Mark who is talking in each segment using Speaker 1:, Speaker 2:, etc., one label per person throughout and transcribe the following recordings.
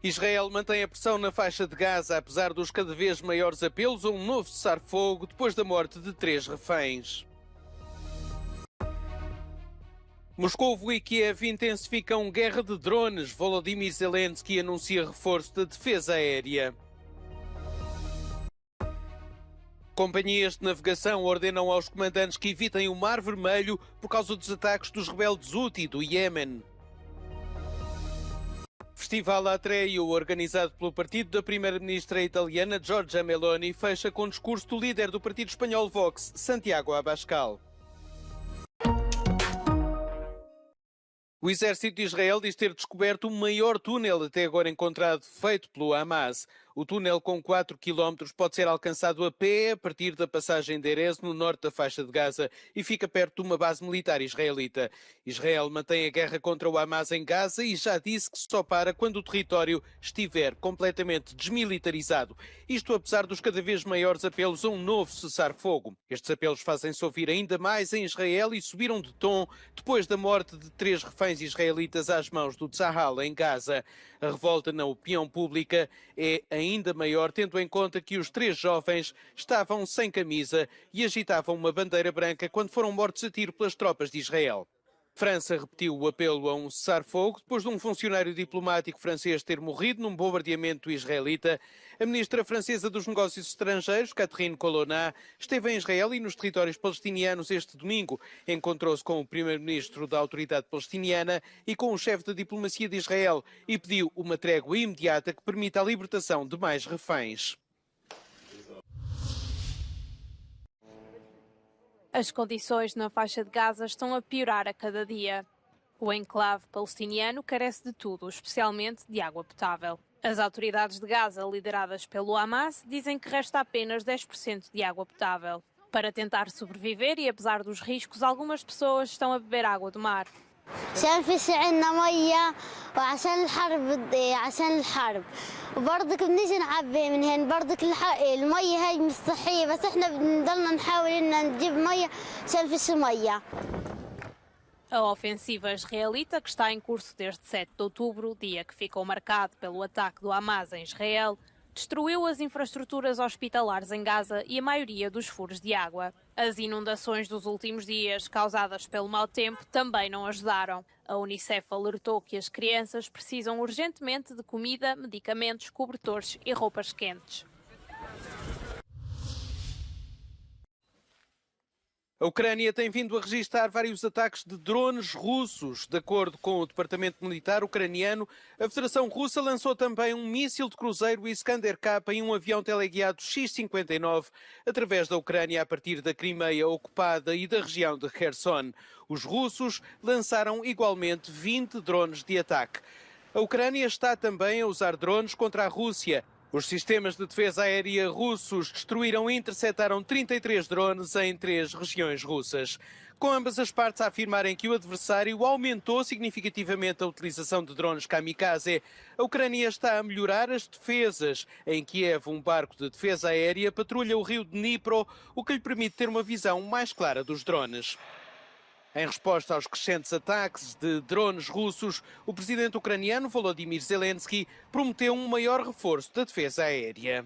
Speaker 1: Israel mantém a pressão na faixa de Gaza, apesar dos cada vez maiores apelos a um novo cessar-fogo depois da morte de 3 reféns. Moscovo e Kiev intensificam guerra de drones. Volodymyr Zelensky anuncia reforço da defesa aérea. Companhias de navegação ordenam aos comandantes que evitem o Mar Vermelho por causa dos ataques dos rebeldes Houthi do Iémen. Festival Atreio, organizado pelo partido da primeira-ministra italiana Giorgia Meloni, fecha com discurso do líder do partido espanhol Vox, Santiago Abascal. O exército de Israel diz ter descoberto o maior túnel até agora encontrado, feito pelo Hamas. O túnel com 4 km pode ser alcançado a pé a partir da passagem de Erez, no norte da faixa de Gaza, e fica perto de uma base militar israelita. Israel mantém a guerra contra o Hamas em Gaza e já disse que só para quando o território estiver completamente desmilitarizado. Isto apesar dos cada vez maiores apelos a um novo cessar-fogo. Estes apelos fazem-se ouvir ainda mais em Israel e subiram de tom depois da morte de 3 reféns israelitas às mãos do Tzahal em Gaza. A revolta na opinião pública é ainda maior, tendo em conta que os 3 jovens estavam sem camisa e agitavam uma bandeira branca quando foram mortos a tiro pelas tropas de Israel. França repetiu o apelo a um cessar-fogo depois de um funcionário diplomático francês ter morrido num bombardeamento israelita. A ministra francesa dos Negócios Estrangeiros, Catherine Colonna, esteve em Israel e nos territórios palestinianos este domingo. Encontrou-se com o primeiro-ministro da Autoridade Palestiniana e com o chefe da diplomacia de Israel e pediu uma trégua imediata que permita a libertação de mais reféns.
Speaker 2: As condições na faixa de Gaza estão a piorar a cada dia. O enclave palestiniano carece de tudo, especialmente de água potável. As autoridades de Gaza, lideradas pelo Hamas, dizem que resta apenas 10% de água potável. Para tentar sobreviver e apesar dos riscos, algumas pessoas estão a beber água do mar.
Speaker 3: عشان فيش عندنا ميه وعشان الحرب وبرضك بنيجي نعبي من هنا برضك الميه هاي مش صحيه بس احنا بنضلنا نحاول ان نجيب ميه عشان فيش ميه.
Speaker 2: A ofensiva israelita, que está em curso desde 7 de outubro, dia que ficou marcado pelo ataque do Hamas em Israel, destruiu as infraestruturas hospitalares em Gaza e a maioria dos furos de água. As inundações dos últimos dias, causadas pelo mau tempo, também não ajudaram. A Unicef alertou que as crianças precisam urgentemente de comida, medicamentos, cobertores e roupas quentes.
Speaker 1: A Ucrânia tem vindo a registrar vários ataques de drones russos. De acordo com o Departamento Militar ucraniano, a Federação Russa lançou também um míssil de cruzeiro Iskander-K em um avião teleguiado X-59 através da Ucrânia a partir da Crimeia ocupada e da região de Kherson. Os russos lançaram igualmente 20 drones de ataque. A Ucrânia está também a usar drones contra a Rússia. Os sistemas de defesa aérea russos destruíram e interceptaram 33 drones em 3 regiões russas, com ambas as partes a afirmarem que o adversário aumentou significativamente a utilização de drones kamikaze. A Ucrânia está a melhorar as defesas. Em Kiev, um barco de defesa aérea patrulha o rio Dnipro, o que lhe permite ter uma visão mais clara dos drones. Em resposta aos crescentes ataques de drones russos, o presidente ucraniano Volodymyr Zelensky prometeu um maior reforço da defesa aérea.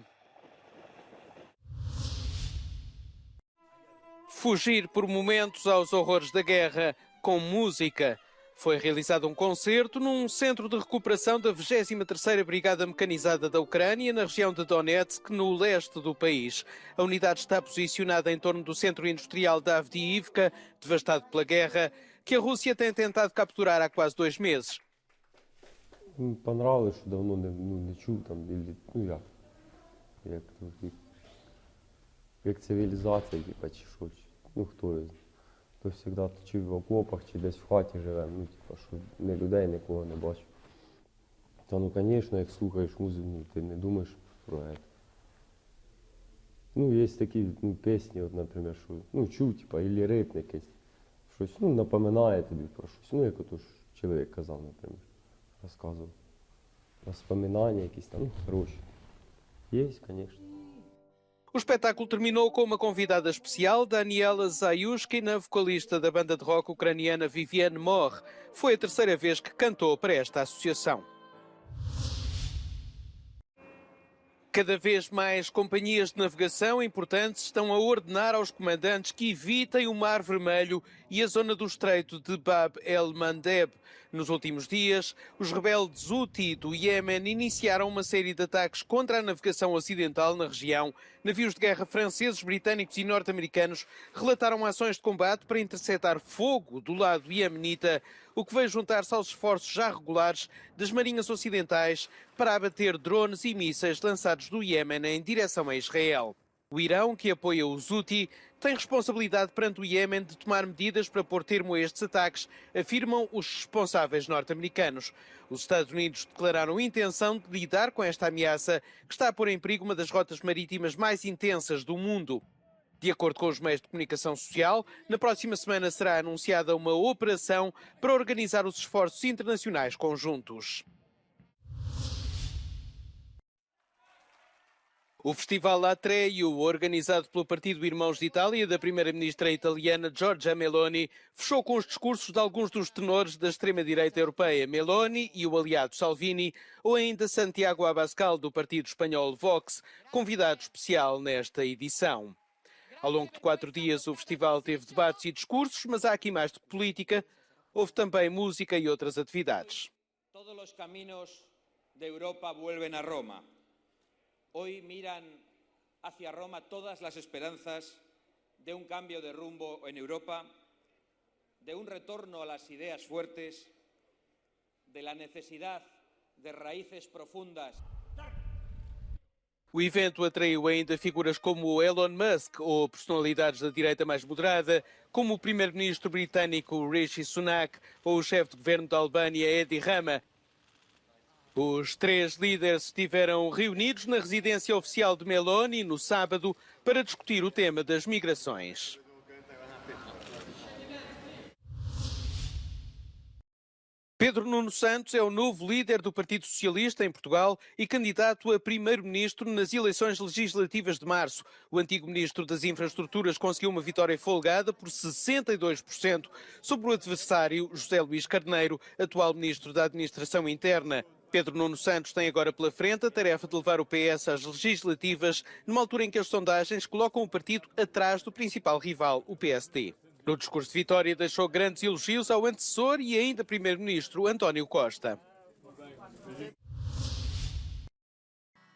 Speaker 1: Fugir por momentos aos horrores da guerra com música. Foi realizado um concerto num centro de recuperação da 23ª Brigada Mecanizada da Ucrânia, na região de Donetsk, no leste do país. A unidade está posicionada em torno do centro industrial de Avdiivka, devastado pela guerra, que a Rússia tem tentado capturar há quase 2 meses.
Speaker 4: Понравилось, що давно не чув там, як цивілізація, чи що, хто його. То завжди чи в окопах, чи десь в хаті живе, що не людей, нікого не бачу. Та звісно, як слухаєш музику, ти не думаєш про це. Є такі пісні, от, наприклад, що чув, або ритм якийсь, щось, напоминає тобі про щось. Як ото ж чоловік казав, наприклад, розказував. Воспоминання якісь там хороші. Є, звісно.
Speaker 1: O espetáculo terminou com uma convidada especial, Daniela Zayushkina, vocalista da banda de rock ucraniana Viviane Mor. Foi a 3ª vez que cantou para esta associação. Cada vez mais companhias de navegação importantes estão a ordenar aos comandantes que evitem o Mar Vermelho e a zona do Estreito de Bab el-Mandeb. Nos últimos dias, os rebeldes Houthi do Iémen iniciaram uma série de ataques contra a navegação ocidental na região. Navios de guerra franceses, britânicos e norte-americanos relataram ações de combate para interceptar fogo do lado iemenita, o que veio juntar-se aos esforços já regulares das marinhas ocidentais para abater drones e mísseis lançados do Iémen em direção a Israel. O Irão, que apoia os Houthi, tem responsabilidade perante o Iémen de tomar medidas para pôr termo a estes ataques, afirmam os responsáveis norte-americanos. Os Estados Unidos declararam intenção de lidar com esta ameaça, que está a pôr em perigo uma das rotas marítimas mais intensas do mundo. De acordo com os meios de comunicação social, na próxima semana será anunciada uma operação para organizar os esforços internacionais conjuntos. O Festival Atreio, organizado pelo Partido Irmãos de Itália da primeira-ministra italiana Giorgia Meloni, fechou com os discursos de alguns dos tenores da extrema-direita europeia, Meloni e o aliado Salvini, ou ainda Santiago Abascal, do partido espanhol Vox, convidado especial nesta edição. Ao longo de 4 dias, o festival teve debates e discursos, mas há aqui mais do que política. Houve também música e outras atividades.
Speaker 5: Todos os caminhos de Europa vuelven a Roma. Hoy miran hacia Roma todas las esperanzas de un cambio de rumbo en Europa, de un retorno a las ideas fuertes, de la necesidad de raíces profundas.
Speaker 1: O evento atraiu ainda figuras como Elon Musk ou personalidades da direita mais moderada, como o primeiro-ministro britânico Rishi Sunak ou o chefe de governo da Albânia Edi Rama. Os 3 líderes estiveram reunidos na residência oficial de Meloni no sábado para discutir o tema das migrações. Pedro Nuno Santos é o novo líder do Partido Socialista em Portugal e candidato a primeiro-ministro nas eleições legislativas de março. O antigo ministro das Infraestruturas conseguiu uma vitória folgada por 62% sobre o adversário José Luís Carneiro, atual ministro da Administração Interna. Pedro Nuno Santos tem agora pela frente a tarefa de levar o PS às legislativas, numa altura em que as sondagens colocam o partido atrás do principal rival, o PSD. No discurso de vitória deixou grandes elogios ao antecessor e ainda primeiro-ministro António Costa.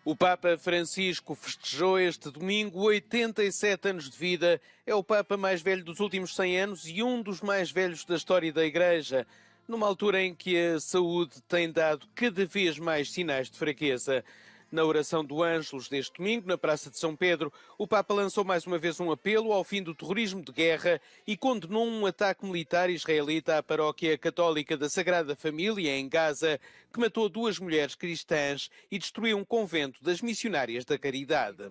Speaker 1: O Papa Francisco festejou este domingo 87 anos de vida. É o Papa mais velho dos últimos 100 anos e um dos mais velhos da história da Igreja, numa altura em que a saúde tem dado cada vez mais sinais de fraqueza. Na oração do Ângelus deste domingo, na Praça de São Pedro, o Papa lançou mais uma vez um apelo ao fim do terrorismo de guerra e condenou um ataque militar israelita à paróquia católica da Sagrada Família, em Gaza, que matou 2 mulheres cristãs e destruiu um convento das Missionárias da Caridade.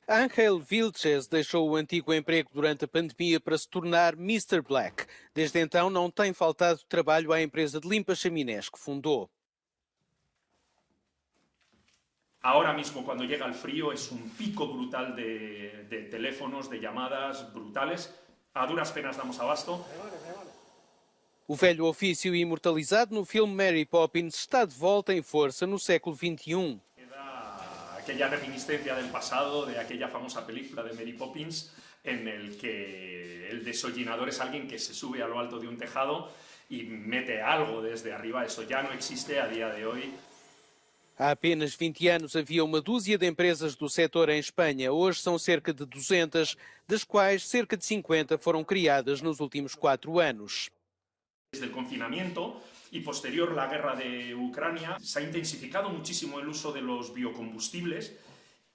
Speaker 1: Ángel Vilches deixou o antigo emprego durante a pandemia para se tornar Mr. Black. Desde então não tem faltado trabalho à empresa de limpa-chaminés que fundou.
Speaker 6: Ahora mismo, cuando llega el frío, es un pico brutal de teléfonos, de llamadas brutales. A duras penas damos abasto.
Speaker 1: O velho ofício imortalizado no filme Mary Poppins está de volta em força no século XXI.
Speaker 6: Aquella reminiscencia del pasado, de aquella famosa película de Mary Poppins, en el que el desollinador es alguien que se sube a lo alto de un tejado y mete algo desde arriba. Eso ya no existe a día de hoy.
Speaker 1: Há apenas 20 anos havia uma dúzia de empresas do setor em Espanha. Hoje são cerca de 200, das quais cerca de 50 foram criadas nos últimos 4 anos.
Speaker 6: Desde el confinamiento y posterior la guerra de Ucrania se ha intensificado muchísimo el uso de los biocombustibles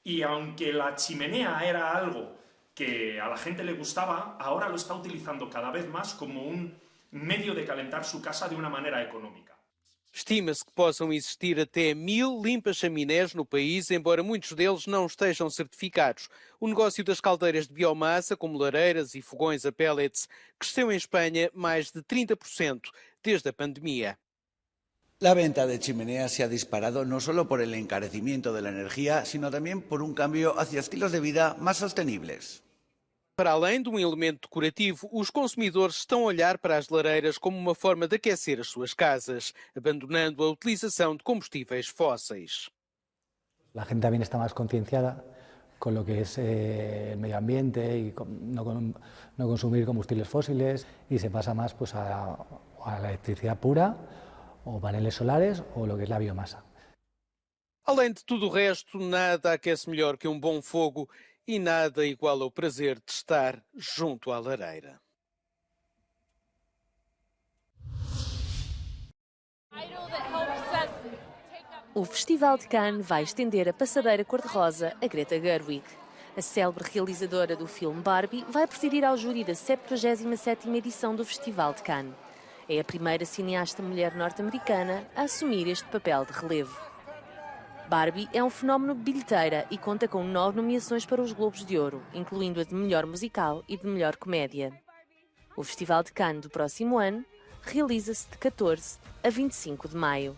Speaker 6: y aunque la chimenea era algo que a la gente le gustaba, ahora lo está utilizando cada vez más como un medio de calentar su casa de una manera económica.
Speaker 1: Estima-se que possam existir até 1000 limpa-chaminés no país, embora muitos deles não estejam certificados. O negócio das caldeiras de biomassa, como lareiras e fogões a pellets, cresceu em Espanha mais de 30% desde a pandemia.
Speaker 7: La venta de chimeneas se ha disparado no solo por el encarecimiento de la energía, sino también por un cambio hacia estilos de vida más sostenibles.
Speaker 1: para além de um elemento decorativo, os consumidores estão a olhar para as lareiras como uma forma de aquecer as suas casas, abandonando a utilização de combustíveis fósseis.
Speaker 8: La gente también está más concienciada con lo que es el medio ambiente y no consumir combustibles fósiles, y se pasa más pues, a la electricidad pura o paneles solares o lo que es la biomasa.
Speaker 1: Além de tudo o resto, nada aquece melhor que um bom fogo e nada igual ao prazer de estar junto à lareira.
Speaker 9: O Festival de Cannes vai estender a passadeira cor-de-rosa a Greta Gerwig. A célebre realizadora do filme Barbie vai presidir ao júri da 77ª edição do Festival de Cannes. É a primeira cineasta mulher norte-americana a assumir este papel de relevo. Barbie é um fenómeno de bilheteira e conta com 9 nomeações para os Globos de Ouro, incluindo a de melhor musical e de melhor comédia. O Festival de Cannes do próximo ano realiza-se de 14 a 25 de maio.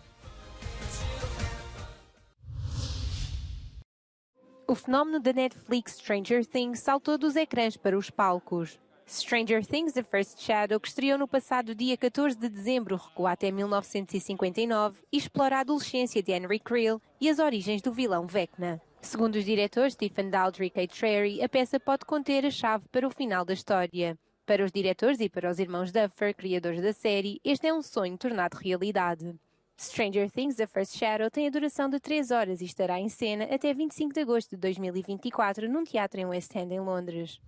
Speaker 10: O fenómeno da Netflix Stranger Things saltou dos ecrãs para os palcos. Stranger Things The First Shadow, que estreou no passado dia 14 de dezembro, recua até 1959 e explora a adolescência de Henry Creel e as origens do vilão Vecna. Segundo os diretores Stephen Daldry e Kate Sherry, a peça pode conter a chave para o final da história. Para os diretores e para os irmãos Duffer, criadores da série, este é um sonho tornado realidade. Stranger Things The First Shadow tem a duração de 3 horas e estará em cena até 25 de agosto de 2024 num teatro em West End, em Londres.